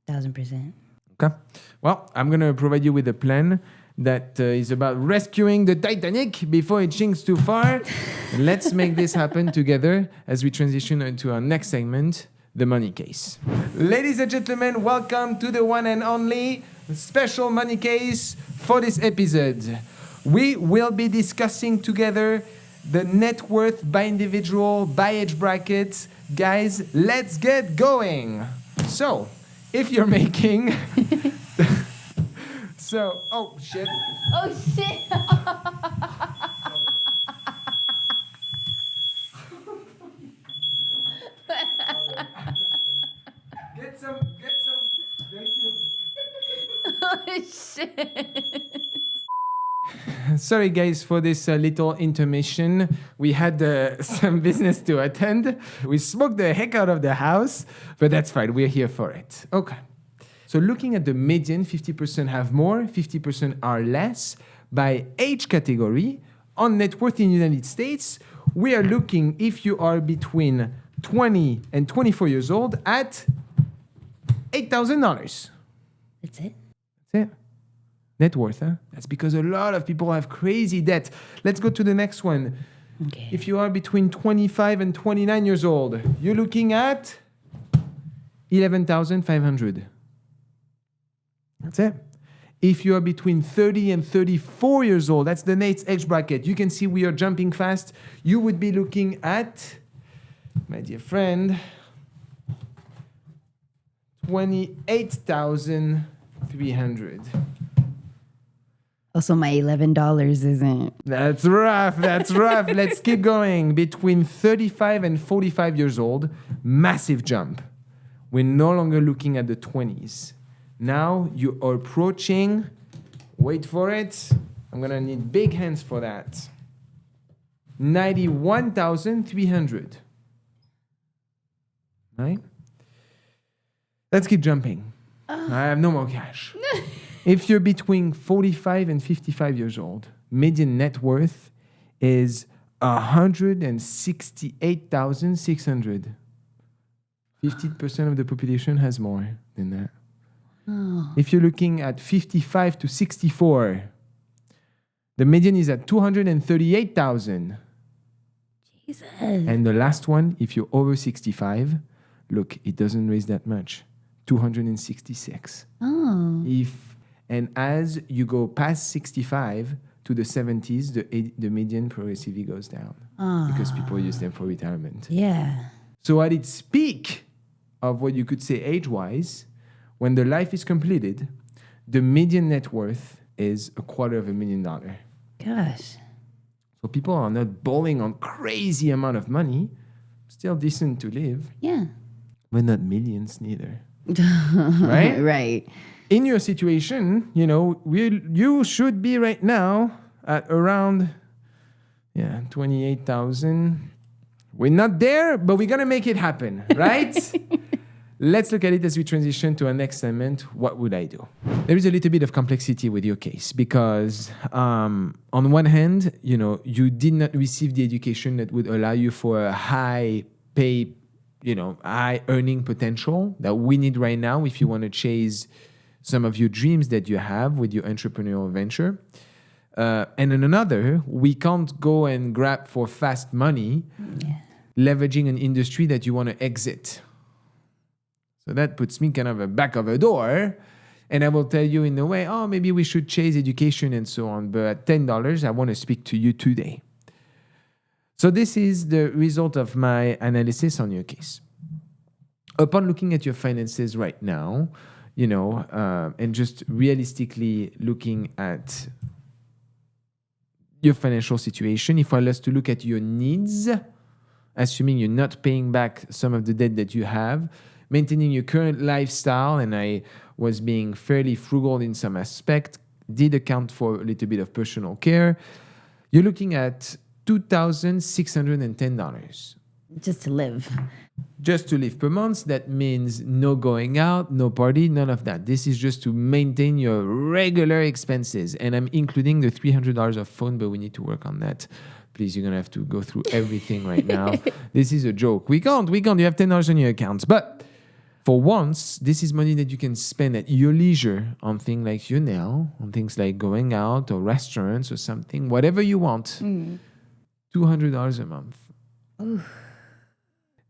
[SPEAKER 2] 1,000%.
[SPEAKER 1] Okay. Well, I'm going to provide you with a plan that is about rescuing the Titanic before it sinks too far. Let's make this happen together as we transition into our next segment, the money case. Ladies and gentlemen, welcome to the one and only special money case for this episode. We will be discussing together the net worth by individual, by age bracket. Guys, let's get going. So, if you're making... oh, shit.
[SPEAKER 2] Oh, shit.
[SPEAKER 1] Get some, thank you.
[SPEAKER 2] Oh, shit.
[SPEAKER 1] Sorry, guys, for this little intermission. We had some business to attend. We smoked the heck out of the house, but that's fine. We're here for it. Okay. So looking at the median, 50% have more, 50% are less. By age category, on net worth in the United States, we are looking, if you are between 20 and 24 years old, at $8,000.
[SPEAKER 2] That's it?
[SPEAKER 1] That's it. Net worth, huh? That's because a lot of people have crazy debt. Let's go to the next one.
[SPEAKER 2] Okay.
[SPEAKER 1] If you are between 25 and 29 years old, you're looking at 11,500. That's it. If you are between 30 and 34 years old, that's the next age bracket. You can see we are jumping fast. You would be looking at, my dear friend, 28,300.
[SPEAKER 2] Also, my $11 isn't.
[SPEAKER 1] That's rough. That's rough. Let's keep going. Between 35 and 45 years old, massive jump. We're no longer looking at the 20s. Now you are approaching, wait for it. I'm going to need big hands for that. 91,300. Right? Let's keep jumping. I have no more cash. If you're between 45 and 55 years old, median net worth is 168,600. 50% of the population has more than that. Oh. If you're looking at 55 to 64, the median is at 238,000.
[SPEAKER 2] Jesus.
[SPEAKER 1] And the last one, if you're over 65, look, it doesn't raise that much. 266.
[SPEAKER 2] Oh.
[SPEAKER 1] And as you go past 65 to the 70s, the median progressively goes down because people use them for retirement.
[SPEAKER 2] Yeah.
[SPEAKER 1] So at its peak of what you could say age-wise, when the life is completed, the median net worth is $250,000.
[SPEAKER 2] Gosh.
[SPEAKER 1] So people are not bowling on crazy amount of money, still decent to live.
[SPEAKER 2] Yeah.
[SPEAKER 1] But not millions neither. Right?
[SPEAKER 2] Right.
[SPEAKER 1] In your situation, you should be right now at around 28,000. We're not there, but we're going to make it happen, right? Let's look at it as we transition to our next segment. What would I do? There is a little bit of complexity with your case because on one hand, you did not receive the education that would allow you for a high pay, high earning potential that we need right now if you want to chase some of your dreams that you have with your entrepreneurial venture. And in another, we can't go and grab for fast money, leveraging an industry that you want to exit. So that puts me kind of at back of a door. And I will tell you in a way, maybe we should chase education and so on. But at $10, I want to speak to you today. So this is the result of my analysis on your case. Upon looking at your finances right now, and just realistically looking at your financial situation, if I was to look at your needs, assuming you're not paying back some of the debt that you have, maintaining your current lifestyle, and I was being fairly frugal in some aspect, did account for a little bit of personal care, you're looking at $2,610.
[SPEAKER 2] Just to live.
[SPEAKER 1] Just to live per month. That means no going out, no party, none of that. This is just to maintain your regular expenses. And I'm including the $300 of phone, but we need to work on that. Please, you're going to have to go through everything right now. This is a joke. We can't. You have $10 on your accounts. But for once, this is money that you can spend at your leisure on things like your nail, on things like going out or restaurants or something, whatever you want. $200 a month. Ooh.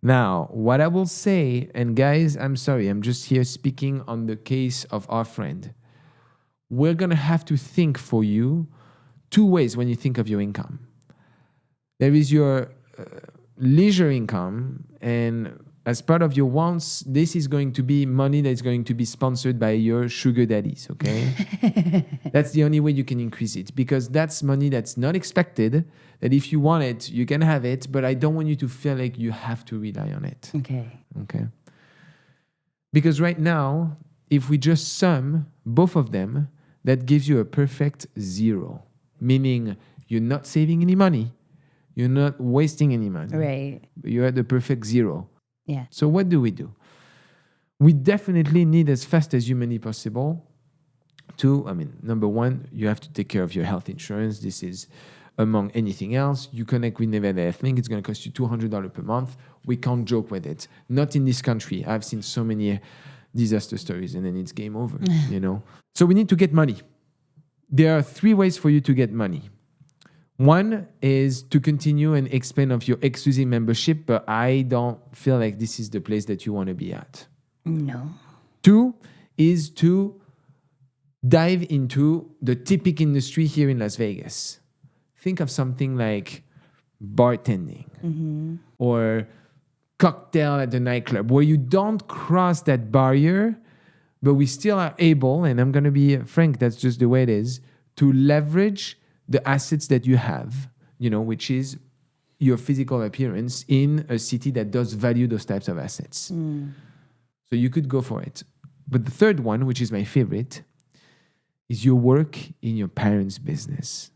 [SPEAKER 1] Now, what I will say, and guys, I'm sorry, I'm just here speaking on the case of our friend. We're going to have to think for you two ways when you think of your income. There is your leisure income, and as part of your wants, this is going to be money that's going to be sponsored by your sugar daddies, okay? That's the only way you can increase it, because that's money that's not expected, that if you want it, you can have it, but I don't want you to feel like you have to rely on it.
[SPEAKER 2] Okay.
[SPEAKER 1] Because right now, if we just sum both of them, that gives you a perfect zero, meaning you're not saving any money, you're not wasting any money.
[SPEAKER 2] Right.
[SPEAKER 1] You're at the perfect zero.
[SPEAKER 2] Yeah.
[SPEAKER 1] So what do? We definitely need, as fast as humanly possible, number one, you have to take care of your health insurance. This is among anything else. You connect with Nevada Ethnic, it's going to cost you $200 per month. We can't joke with it. Not in this country. I've seen so many disaster stories and then it's game over, So we need to get money. There are three ways for you to get money. One is to continue and expand of your exclusive membership, but I don't feel like this is the place that you want to be at.
[SPEAKER 2] No.
[SPEAKER 1] 2 is to dive into the typical industry here in Las Vegas. Think of something like bartending or cocktail at the nightclub, where you don't cross that barrier, but we still are able, and I'm going to be frank, that's just the way it is, to leverage the assets that you have, which is your physical appearance in a city that does value those types of assets. So you could go for it. But the third one, which is my favorite, is you work in your parents' business.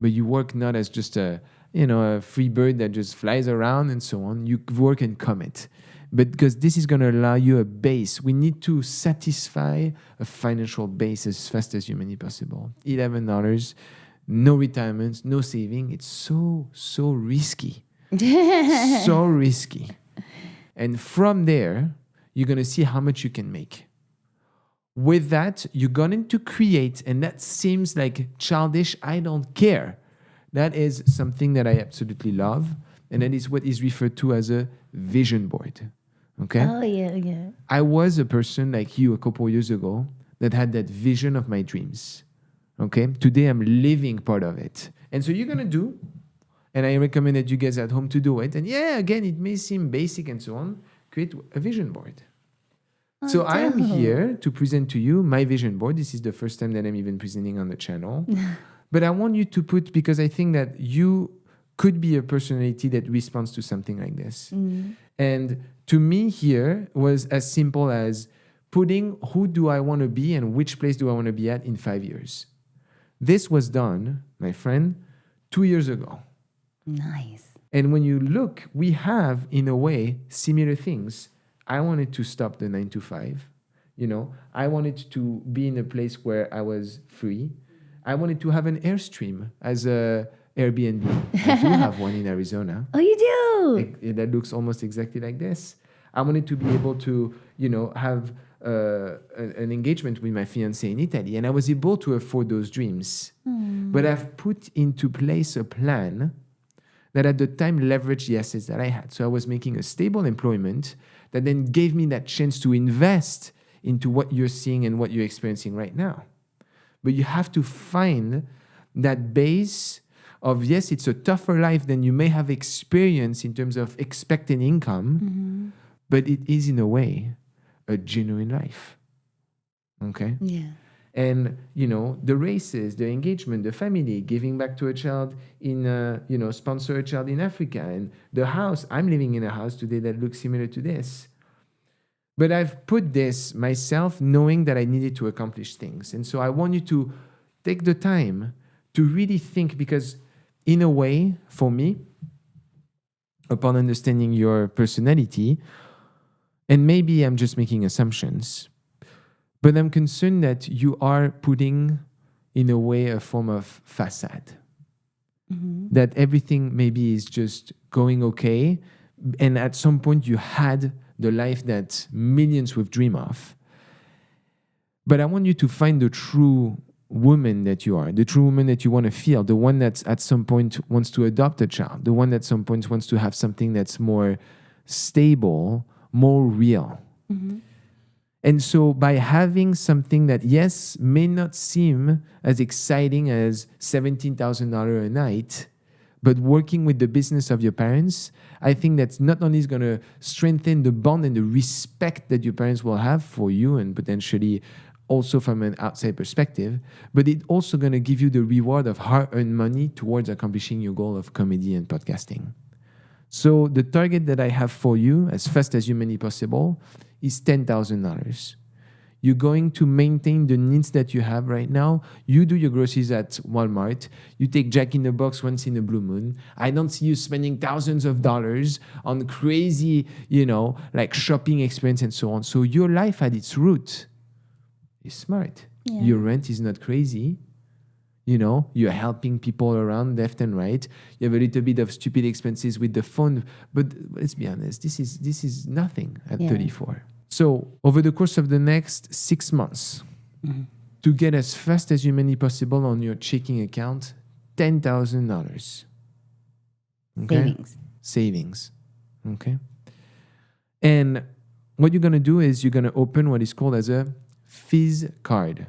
[SPEAKER 1] But you work not as just a free bird that just flies around and so on. You work and commit. But because this is going to allow you a base, we need to satisfy a financial base as fast as humanly possible. $11, no retirement, no saving. It's so risky. So risky. And from there, you're going to see how much you can make. With that, you're going to create, and that seems like childish, I don't care. That is something that I absolutely love, and that is what is referred to as a vision board. Okay?
[SPEAKER 2] Oh, yeah.
[SPEAKER 1] I was a person like you a couple years ago that had that vision of my dreams. Okay? Today, I'm living part of it. And so you're going to do, and I recommend that you guys at home to do it. And yeah, again, it may seem basic and so on. Create a vision board. So I am here to present to you my vision board. This is the first time that I'm even presenting on the channel. But I want you to put, because I think that you could be a personality that responds to something like this. And to me here was as simple as putting who do I want to be and which place do I want to be at in 5 years. This was done, my friend, 2 years ago.
[SPEAKER 2] Nice.
[SPEAKER 1] And when you look, we have, in a way, similar things. I wanted to stop the 9 to 5. I wanted to be in a place where I was free. I wanted to have an Airstream as a Airbnb. I do have one in Arizona.
[SPEAKER 2] Oh, you do?
[SPEAKER 1] That looks almost exactly like this. I wanted to be able to, have an engagement with my fiancé in Italy, and I was able to afford those dreams. But I've put into place a plan that at the time leveraged the assets that I had. So I was making a stable employment that then gave me that chance to invest into what you're seeing and what you're experiencing right now. But you have to find that base of, yes, it's a tougher life than you may have experienced in terms of expected income, but it is in a way a genuine life. Okay?
[SPEAKER 2] Yeah.
[SPEAKER 1] And, the races, the engagement, the family, giving back to a child in, sponsor a child in Africa. And the house, I'm living in a house today that looks similar to this. But I've put this myself knowing that I needed to accomplish things. And so I want you to take the time to really think, because in a way, for me, upon understanding your personality, and maybe I'm just making assumptions, but I'm concerned that you are putting, in a way, a form of facade. That everything maybe is just going okay, and at some point you had the life that millions would dream of. But I want you to find the true woman that you are, the true woman that you want to feel, the one that at some point wants to adopt a child, the one that at some point wants to have something that's more stable, more real. And so by having something that, yes, may not seem as exciting as $17,000 a night, but working with the business of your parents, I think that's not only is going to strengthen the bond and the respect that your parents will have for you, and potentially also from an outside perspective, but it's also going to give you the reward of hard-earned money towards accomplishing your goal of comedy and podcasting. So the target that I have for you, as fast as humanly possible, is $10,000. You're going to maintain the needs that you have right now. You do your groceries at Walmart. You take Jack in the Box once in a blue moon. I don't see you spending thousands of dollars on crazy, like shopping experience and so on. So your life at its root is smart. Yeah. Your rent is not crazy. You're helping people around left and right. You have a little bit of stupid expenses with the phone. But let's be honest, this is nothing at 34. So over the course of the next 6 months, to get as fast as humanly possible on your checking account, $10,000. Savings. Okay. And what you're going to do is you're going to open what is called as a Fizz card.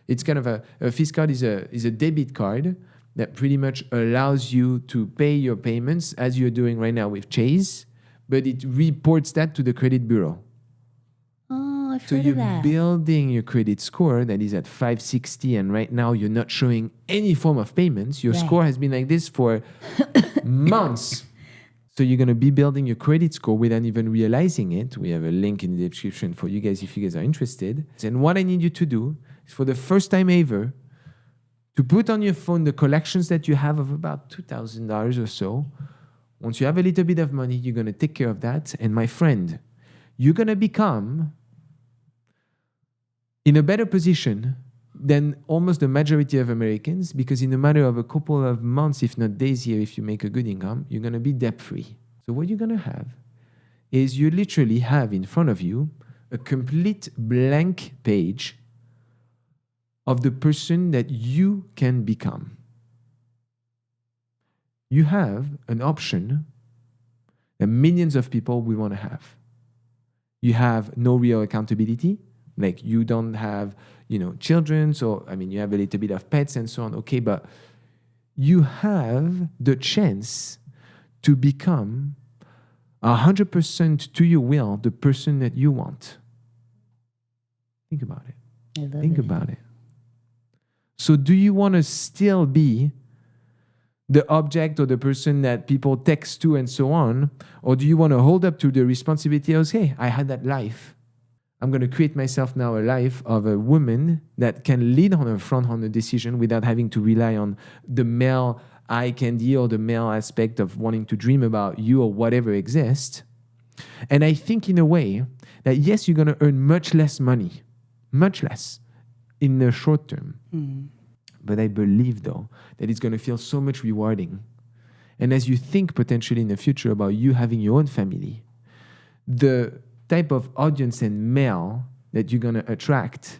[SPEAKER 1] It's kind of a Fizz card is a debit card that pretty much allows you to pay your payments as you're doing right now with Chase, but it reports that to the credit bureau.
[SPEAKER 2] Oh, I've
[SPEAKER 1] So
[SPEAKER 2] heard
[SPEAKER 1] you're
[SPEAKER 2] of that.
[SPEAKER 1] building your credit score that is at 560, and right now you're not showing any form of payments. Your score has been like this for months. So you're going to be building your credit score without even realizing it. We have a link in the description for you guys if you guys are interested. And what I need you to do is, for the first time ever, to put on your phone the collections that you have of about $2,000 or so. Once you have a little bit of money, you're going to take care of that. And my friend, you're going to become in a better position than almost the majority of Americans, because in a matter of a couple of months, if not days here, if you make a good income, you're going to be debt-free. So what you're going to have is you literally have in front of you a complete blank page of the person that you can become. You have an option that millions of people will want to have. You have no real accountability. Like, you don't have, children. So, you have a little bit of pets and so on. Okay, but you have the chance to become 100% to your will the person that you want. Think about it. Think about it. So do you want to still be the object or the person that people text to and so on? Or do you want to hold up to the responsibility of, hey, I had that life. I'm going to create myself now a life of a woman that can lead on her front on the decision without having to rely on the male eye candy or the male aspect of wanting to dream about you or whatever exists. And I think in a way that, yes, you're going to earn much less money, much less in the short term. But I believe, though, that it's going to feel so much rewarding. And as you think potentially in the future about you having your own family, the type of audience and male that you're going to attract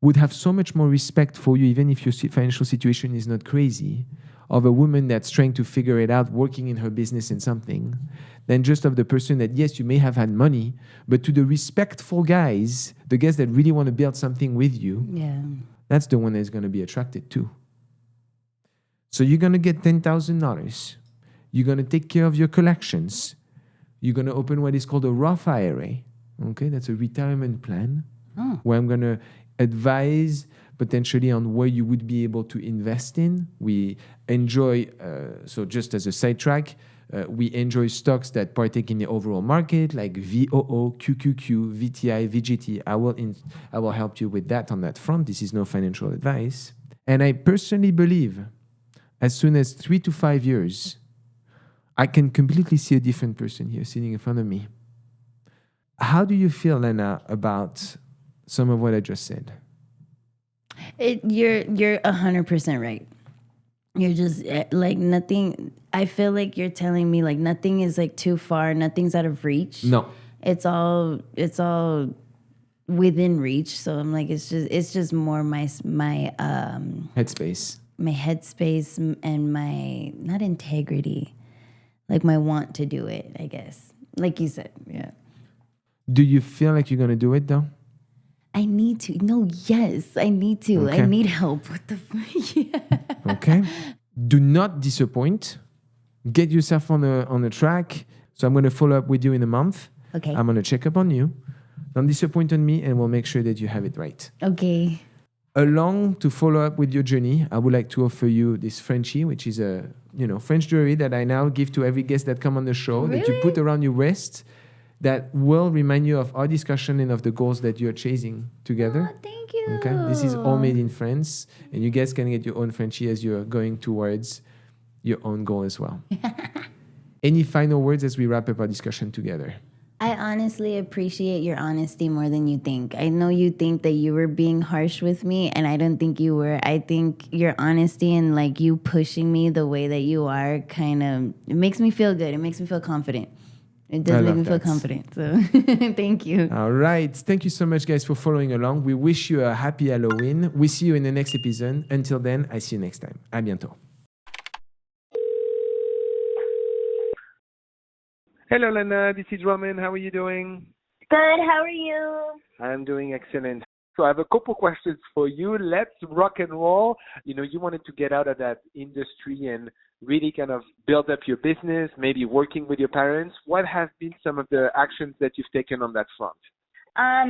[SPEAKER 1] would have so much more respect for you, even if your financial situation is not crazy, of a woman that's trying to figure it out, working in her business in something, than just of the person that, yes, you may have had money, but to the respectful guys, the guys that really want to build something with you, that's the one that's going to be attracted to. So you're going to get $10,000. You're going to take care of your collections. You're going to open what is called a Roth IRA. Okay, that's a retirement plan where I'm going to advise potentially on where you would be able to invest in. We enjoy, so just as a sidetrack, we enjoy stocks that partake in the overall market, like VOO, QQQ, VTI, VGT. I will help you with that on that front. This is no financial advice. And I personally believe as soon as 3 to 5 years, I can completely see a different person here sitting in front of me. How do you feel, Lena, about some of what I just said?
[SPEAKER 2] You're 100% right. You're just like nothing. I feel like you're telling me like nothing is like too far. Nothing's out of reach.
[SPEAKER 1] No,
[SPEAKER 2] it's all within reach. So I'm like, it's just more my
[SPEAKER 1] headspace,
[SPEAKER 2] and my not integrity, like my want to do it. I guess, like you said, yeah.
[SPEAKER 1] Do you feel like you're gonna do it though?
[SPEAKER 2] I need to. No, yes, I need to.
[SPEAKER 1] Okay.
[SPEAKER 2] I need help. What the fuck? Yeah.
[SPEAKER 1] Okay. Do not disappoint. Get yourself on a track. So I'm going to follow up with you in a month.
[SPEAKER 2] Okay.
[SPEAKER 1] I'm going to check up on you. Don't disappoint on me, and we'll make sure that you have it right.
[SPEAKER 2] Okay.
[SPEAKER 1] Along to follow up with your journey, I would like to offer you this Frenchie, which is a French jewelry that I now give to every guest that come on the show.
[SPEAKER 2] Really?
[SPEAKER 1] That you put around your wrist. That will remind you of our discussion and of the goals that you're chasing together.
[SPEAKER 2] Oh, thank you.
[SPEAKER 1] Okay, this is all made in France, and you guys can get your own Frenchie as you're going towards your own goal as well. Any final words as we wrap up our discussion together?
[SPEAKER 2] I honestly appreciate your honesty more than you think. I know you think that you were being harsh with me, and I don't think you were. I think your honesty and like you pushing me the way that you are it makes me feel good. It makes me feel confident. It does
[SPEAKER 1] I
[SPEAKER 2] make
[SPEAKER 1] love
[SPEAKER 2] me feel
[SPEAKER 1] that.
[SPEAKER 2] confident. So thank you.
[SPEAKER 1] All right. Thank you so much, guys, for following along. We wish you a happy Halloween. We see you in the next episode. Until then, I see you next time. À bientôt.
[SPEAKER 3] Hello, Lena. This is Romain. How are you doing?
[SPEAKER 4] Good. How are you?
[SPEAKER 3] I'm doing excellent. So I have a couple questions for you. Let's rock and roll. You wanted to get out of that industry and really kind of build up your business, maybe working with your parents. What have been some of the actions that you've taken on that front?
[SPEAKER 4] I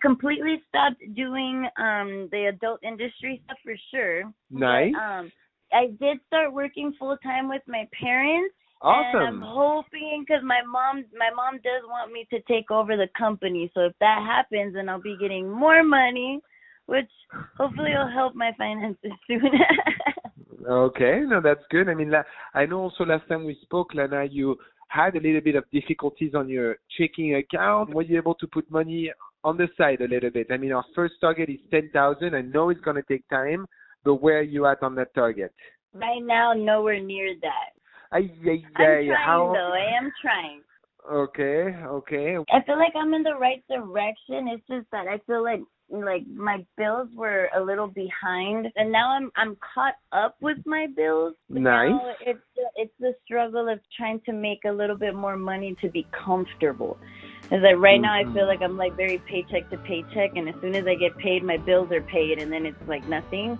[SPEAKER 4] completely stopped doing the adult industry stuff for sure.
[SPEAKER 3] Nice.
[SPEAKER 4] But, I did start working full time with my parents.
[SPEAKER 3] Awesome.
[SPEAKER 4] And I'm hoping, because my mom does want me to take over the company. So if that happens, then I'll be getting more money, which hopefully will help my finances soon.
[SPEAKER 3] Okay. No, that's good. I know also last time we spoke, Lena, you had a little bit of difficulties on your checking account. Were you able to put money on the side a little bit? Our first target is 10,000. I know it's going to take time, but where are you at on that target?
[SPEAKER 4] Right now, nowhere near that. I'm trying, though. I am trying.
[SPEAKER 3] Okay.
[SPEAKER 4] I feel like I'm in the right direction. It's just that I feel like my bills were a little behind, and now I'm caught up with my bills. But
[SPEAKER 3] nice.
[SPEAKER 4] Now it's the struggle of trying to make a little bit more money to be comfortable. Because right now I feel like I'm very paycheck to paycheck, and as soon as I get paid, my bills are paid, and then it's nothing.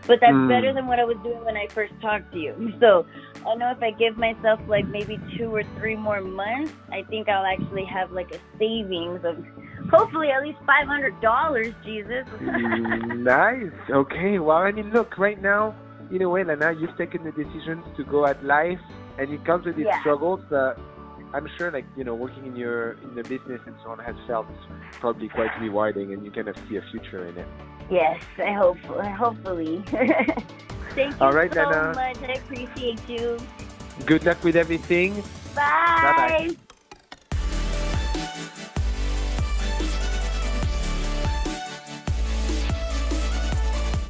[SPEAKER 4] But that's better than what I was doing when I first talked to you. So I know if I give myself maybe 2 or 3 more months, I think I'll actually have a savings of hopefully at least $500, Jesus.
[SPEAKER 3] Nice. Okay. Well, look, right now, Lena, you've taken the decisions to go at life, and it comes with its struggles. I'm sure, working in the business and so on has felt probably quite rewarding, and you kind of see a future in it.
[SPEAKER 4] Yes, hopefully. Thank you
[SPEAKER 3] All right,
[SPEAKER 4] so
[SPEAKER 3] Lena.
[SPEAKER 4] much. I appreciate you.
[SPEAKER 3] Good luck with everything.
[SPEAKER 4] Bye.
[SPEAKER 3] Bye-bye.